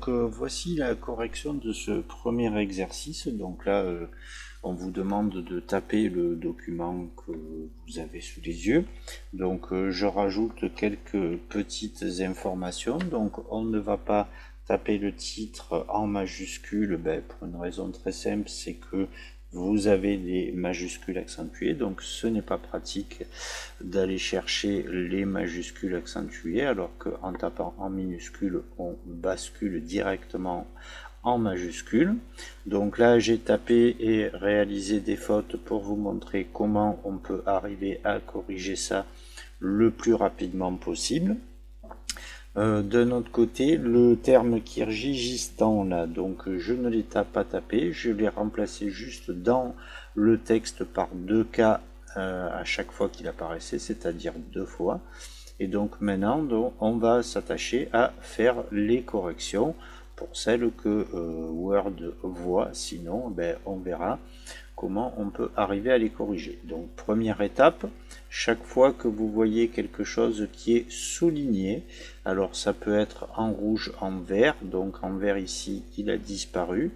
Donc voici la correction de ce premier exercice. Donc là, on vous demande de taper le document que vous avez sous les yeux. Donc je rajoute quelques petites informations. Donc on ne va pas taper le titre en majuscule, pour une raison très simple, c'est que vous avez des majuscules accentuées, donc ce n'est pas pratique d'aller chercher les majuscules accentuées, alors qu'en tapant en minuscule, on bascule directement en majuscule. Donc là, j'ai tapé et réalisé des fautes pour vous montrer comment on peut arriver à corriger ça le plus rapidement possible. D'un autre côté, le terme Kirghizistan là, donc je ne l'ai pas tapé, je l'ai remplacé juste dans le texte par 2K à chaque fois qu'il apparaissait, c'est-à-dire 2 fois. Et donc maintenant, on va s'attacher à faire les corrections pour celles que Word voit, sinon on verra comment on peut arriver à les corriger. Donc première étape, chaque fois que vous voyez quelque chose qui est souligné, alors ça peut être en rouge, en vert, donc en vert ici il a disparu,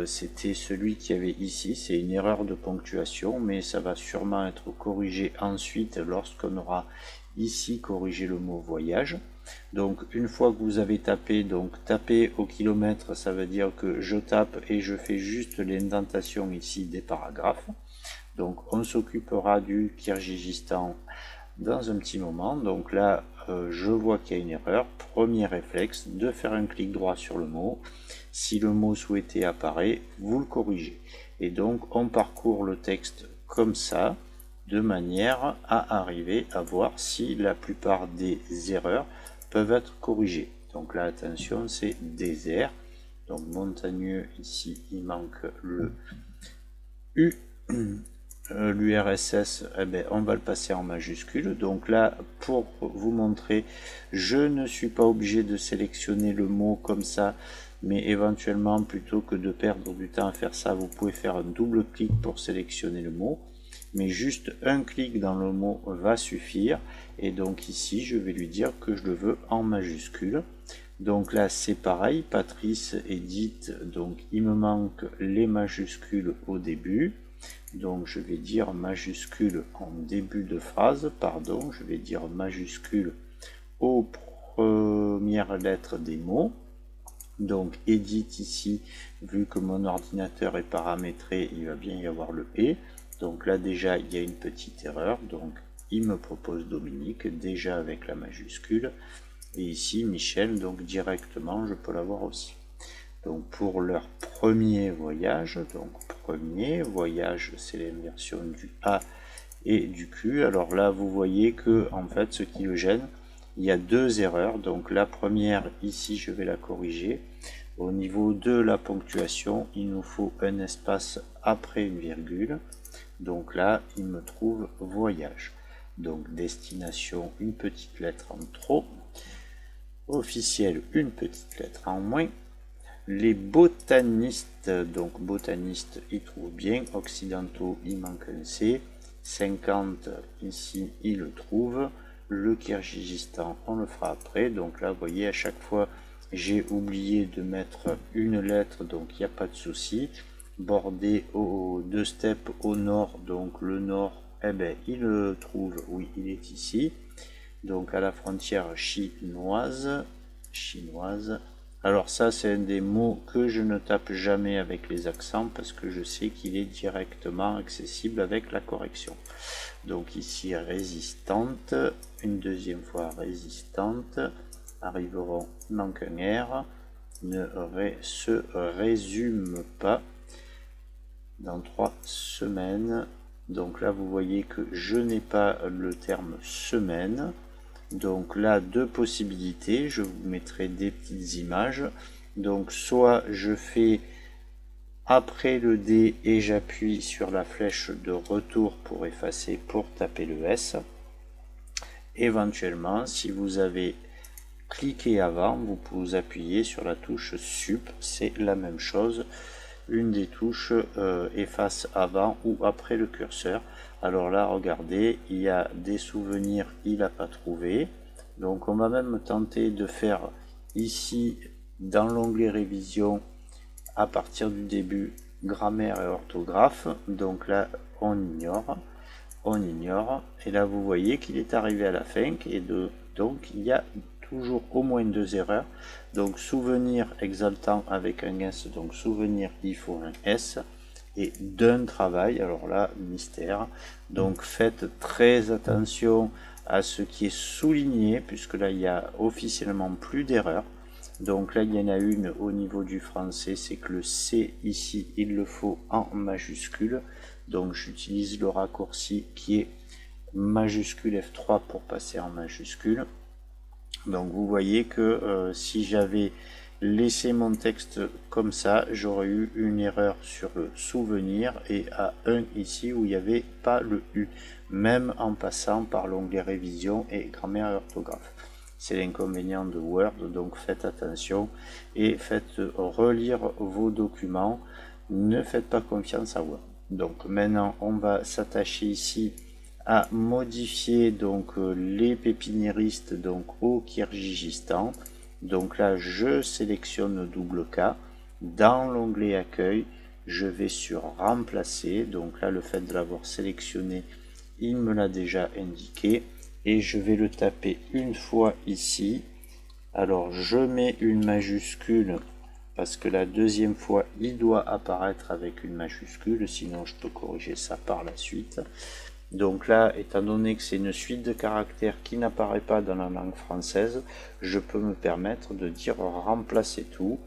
c'était celui qui avait ici, c'est une erreur de ponctuation, mais ça va sûrement être corrigé ensuite lorsqu'on aura ici corrigé le mot voyage. Donc une fois que vous avez tapé, donc taper au kilomètre, ça veut dire que je tape et je fais juste l'indentation ici des paragraphes. Donc on s'occupera du Kirghizistan dans un petit moment. Donc là je vois qu'il y a une erreur. Premier réflexe, de faire un clic droit sur le mot. Si le mot souhaité apparaît, vous le corrigez. Et donc on parcourt le texte comme ça, de manière à arriver à voir si la plupart des erreurs peuvent être corrigées. Donc là, attention, c'est désert. Donc montagneux, ici, il manque le U. L'URSS, on va le passer en majuscule. Donc là, pour vous montrer, je ne suis pas obligé de sélectionner le mot comme ça, mais éventuellement, plutôt que de perdre du temps à faire ça, vous pouvez faire un double clic pour sélectionner le mot. Mais juste un clic dans le mot va suffire. Et donc ici, je vais lui dire que je le veux en majuscule. Donc là, c'est pareil, Patrice Edith, donc il me manque les majuscules au début. Donc je vais dire majuscule en début de phrase, pardon, je vais dire majuscule aux premières lettres des mots. Donc Edith ici, vu que mon ordinateur est paramétré, il va bien y avoir le E. Donc là déjà il y a une petite erreur, donc il me propose Dominique, déjà avec la majuscule. Et ici Michel, donc directement je peux l'avoir aussi. Donc pour leur premier voyage, donc premier voyage c'est l'inversion du A et du Q. Alors là vous voyez que en fait ce qui le gêne, il y a deux erreurs. Donc la première ici je vais la corriger. Au niveau de la ponctuation, il nous faut un espace après une virgule. Donc là, il me trouve voyage. Donc destination, une petite lettre en trop. Officiel, une petite lettre en moins. Les botanistes, donc botanistes, ils trouvent bien. Occidentaux, il manque un C. 50, ici, il le trouve. Le Kirghizistan, on le fera après. Donc là, vous voyez, à chaque fois, j'ai oublié de mettre une lettre, donc il n'y a pas de souci. Bordé aux deux steppes au nord, donc le nord, il le trouve, oui, il est ici. Donc à la frontière chinoise. Alors ça, c'est un des mots que je ne tape jamais avec les accents parce que je sais qu'il est directement accessible avec la correction. Donc ici, résistante, une deuxième fois résistante, arriveront, manque un R, ne se résume pas dans 3 semaines. Donc là, vous voyez que je n'ai pas le terme semaine. Donc là, deux possibilités, je vous mettrai des petites images. Donc soit je fais après le D et j'appuie sur la flèche de retour pour effacer, pour taper le S. Éventuellement, si vous avez cliqué avant, vous pouvez appuyer sur la touche Sup, c'est la même chose. Une des touches efface avant ou après le curseur. Alors là, regardez, il y a des souvenirs, il n'a pas trouvé. Donc on va même tenter de faire ici dans l'onglet révision, à partir du début, grammaire et orthographe. Donc là, on ignore, et là vous voyez qu'il est arrivé à la fin, et donc il y a toujours au moins 2 erreurs. Donc souvenir exaltant avec un S, donc souvenir il faut un S, et d'un travail, alors là mystère. Donc faites très attention à ce qui est souligné, puisque là il y a officiellement plus d'erreurs. Donc là il y en a une au niveau du français, c'est que le C ici il le faut en majuscule, donc j'utilise le raccourci qui est majuscule F3 pour passer en majuscule. Donc vous voyez que si j'avais laissé mon texte comme ça, j'aurais eu une erreur sur le souvenir et à 1 ici où il n'y avait pas le U, même en passant par l'onglet révision et grammaire et orthographe. C'est l'inconvénient de Word, donc faites attention et faites relire vos documents. Ne faites pas confiance à Word. Donc maintenant on va s'attacher ici à modifier donc les pépiniéristes donc au Kirghizistan. Donc là je sélectionne double K, dans l'onglet accueil je vais sur remplacer, donc là le fait de l'avoir sélectionné il me l'a déjà indiqué, et je vais le taper une fois ici. Alors je mets une majuscule parce que la deuxième fois il doit apparaître avec une majuscule, sinon je peux corriger ça par la suite. Donc là, étant donné que c'est une suite de caractères qui n'apparaît pas dans la langue française, je peux me permettre de dire remplacer tout.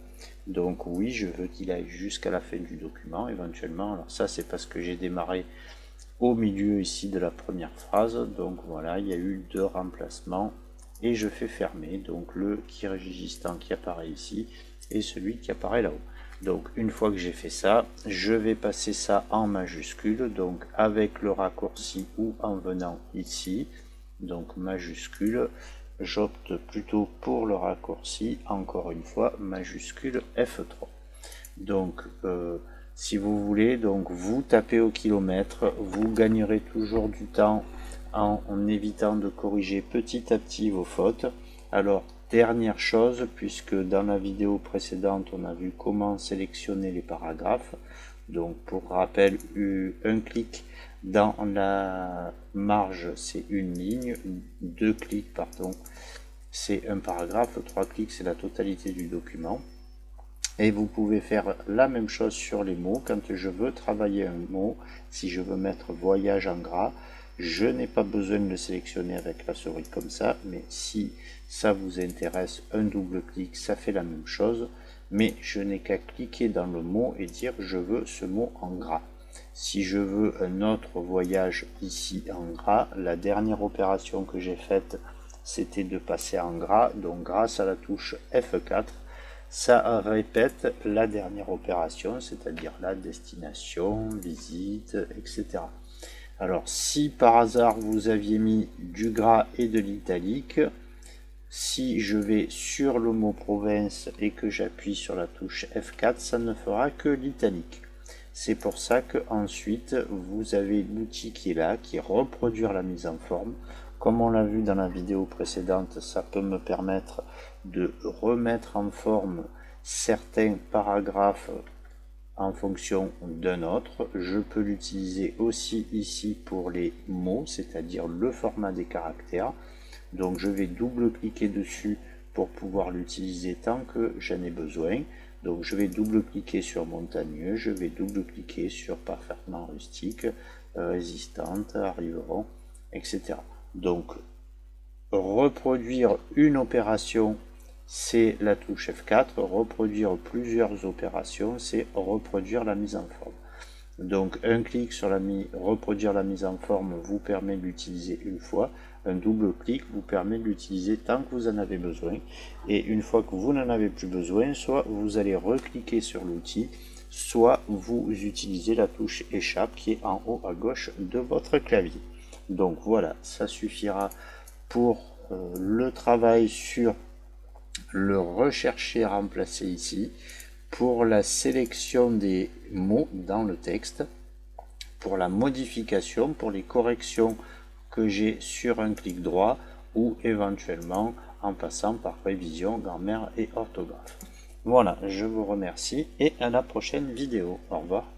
Donc oui, je veux qu'il aille jusqu'à la fin du document éventuellement. Alors ça, c'est parce que j'ai démarré au milieu ici de la première phrase. Donc voilà, il y a eu 2 remplacements et je fais fermer. Donc le Kirghizistan qui apparaît ici et celui qui apparaît là-haut. Donc une fois que j'ai fait ça, je vais passer ça en majuscule, donc avec le raccourci ou en venant ici, donc majuscule, j'opte plutôt pour le raccourci, encore une fois, majuscule F3. Donc si vous voulez, donc vous tapez au kilomètre, vous gagnerez toujours du temps en évitant de corriger petit à petit vos fautes. Alors dernière chose, puisque dans la vidéo précédente on a vu comment sélectionner les paragraphes, donc pour rappel, un clic dans la marge c'est une ligne, 2 clics pardon c'est un paragraphe, 3 clics c'est la totalité du document. Et vous pouvez faire la même chose sur les mots. Quand je veux travailler un mot, si je veux mettre voyage en gras, je n'ai pas besoin de le sélectionner avec la souris comme ça, mais si ça vous intéresse, un double clic, ça fait la même chose, mais je n'ai qu'à cliquer dans le mot et dire je veux ce mot en gras. Si je veux un autre voyage ici en gras, la dernière opération que j'ai faite, c'était de passer en gras, donc grâce à la touche F4, ça répète la dernière opération, c'est-à-dire la destination, visite, etc. Alors si par hasard vous aviez mis du gras et de l'italique, si je vais sur le mot province et que j'appuie sur la touche F4, ça ne fera que l'italique. C'est pour ça que ensuite vous avez l'outil qui est là, qui est reproduire la mise en forme. Comme on l'a vu dans la vidéo précédente, ça peut me permettre de remettre en forme certains paragraphes en fonction d'un autre. Je peux l'utiliser aussi ici pour les mots, c'est-à-dire le format des caractères. Donc je vais double-cliquer dessus pour pouvoir l'utiliser tant que j'en ai besoin. Donc je vais double-cliquer sur montagneux, je vais double-cliquer sur parfaitement rustique, résistante, arriveront, etc. Donc reproduire une opération, c'est la touche F4, reproduire plusieurs opérations, c'est reproduire la mise en forme. Donc un clic sur reproduire la mise en forme vous permet de l'utiliser une fois, un double clic vous permet de l'utiliser tant que vous en avez besoin, et une fois que vous n'en avez plus besoin, soit vous allez recliquer sur l'outil, soit vous utilisez la touche échappe qui est en haut à gauche de votre clavier. Donc voilà, ça suffira pour le travail sur le rechercher remplacer ici, pour la sélection des mots dans le texte, pour la modification, pour les corrections que j'ai sur un clic droit ou éventuellement en passant par révision, grammaire et orthographe. Voilà, je vous remercie et à la prochaine vidéo. Au revoir.